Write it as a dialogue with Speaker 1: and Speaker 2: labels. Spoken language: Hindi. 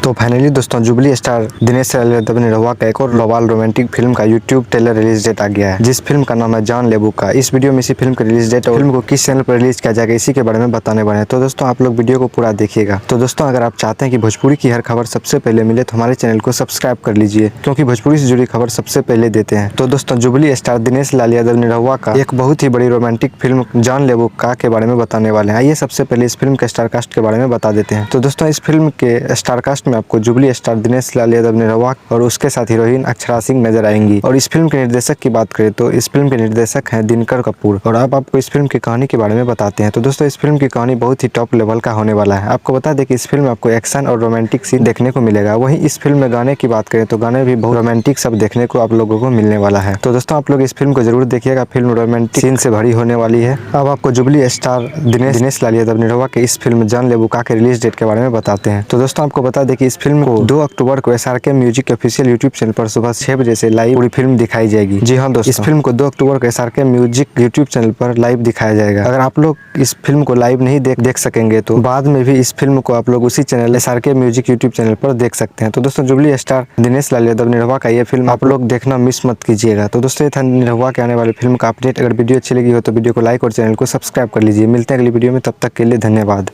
Speaker 1: तो फाइनली दोस्तों जुबली स्टार दिनेश यादव निरहुआ का एक और ग्लोबल रोमांटिक फिल्म का यूट्यूब ट्रेलर रिलीज डेट आ गया है, जिस फिल्म का नाम है जान लेबू का। इस वीडियो में इसी फिल्म की रिलीज डेट और फिल्म को किस चैनल पर रिलीज किया जाएगा इसी के बारे में बताने वाले हैं। तो दोस्तों आप लोग वीडियो को पूरा देखिएगा। तो दोस्तों अगर आप चाहते हैं कि भोजपुरी की हर खबर सबसे पहले मिले तो हमारे चैनल को सब्सक्राइब कर लीजिए, क्योंकि भोजपुरी से जुड़ी खबर सबसे पहले देते हैं। तो दोस्तों जुबली स्टार दिनेश यादव निरहुआ का एक बहुत ही बड़ी रोमांटिक फिल्म जान लेबू का के बारे में बताने वाले हैं। आइए सबसे पहले इस फिल्म के स्टार कास्ट के बारे में बता देते हैं। तो दोस्तों इस फिल्म के स्टार कास्ट में आपको जुबली स्टार दिनेश यादव निरहुआ और उसके साथ हीरोइन अक्षरा सिंह नजर आएंगी। और इस फिल्म के निर्देशक की बात करें तो इस फिल्म के निर्देशक हैं दिनकर कपूर। और अब आपको इस फिल्म की कहानी के बारे में बताते हैं। तो दोस्तों इस फिल्म की कहानी बहुत ही टॉप लेवल का होने वाला है। आपको बता दें कि इस फिल्म में आपको एक्शन और रोमांटिक सीन देखने को मिलेगा। वहीं इस फिल्म में गाने की बात करें तो गाने भी बहुत रोमांटिक सब देखने को आप लोगों को मिलने वाला है। तो दोस्तों आप लोग इस फिल्म को जरूर देखिएगा, फिल्म रोमांटिक सीन से भरी होने वाली है। अब आपको जुबली स्टार दिनेश यादव निरहुआ के इस फिल्म जान लेबू का के रिलीज डेट के बारे में बताते हैं। तो दोस्तों आपको बता दें कि इस फिल्म को 2 अक्टूबर को SRK म्यूजिक के ऑफिशियल यूट्यूब चैनल पर सुबह 6 बजे से लाइव पूरी फिल्म दिखाई जाएगी। जी हाँ दोस्तों, इस फिल्म को 2 अक्टूबर को SRK म्यूजिक यूट्यूब चैनल पर लाइव दिखाया जाएगा। अगर आप लोग इस फिल्म को लाइव नहीं देख सकेंगे तो बाद में भी इस फिल्म को आप लोग उसी channel SRK music YouTube channel पर देख सकते हैं। तो दोस्तों जुबली स्टार दिनेश यादव निरहुआ का ये फिल्म आप लोग देखना मिस मत कीजिएगा। तो दोस्तों ये था निरहुआ के आने वाली फिल्म का अपडेट। अगर वीडियो अच्छी लगी हो तो वीडियो को लाइक और चैनल को सब्सक्राइब कर लीजिए। मिलते हैं अगली वीडियो में, तब तक के लिए धन्यवाद।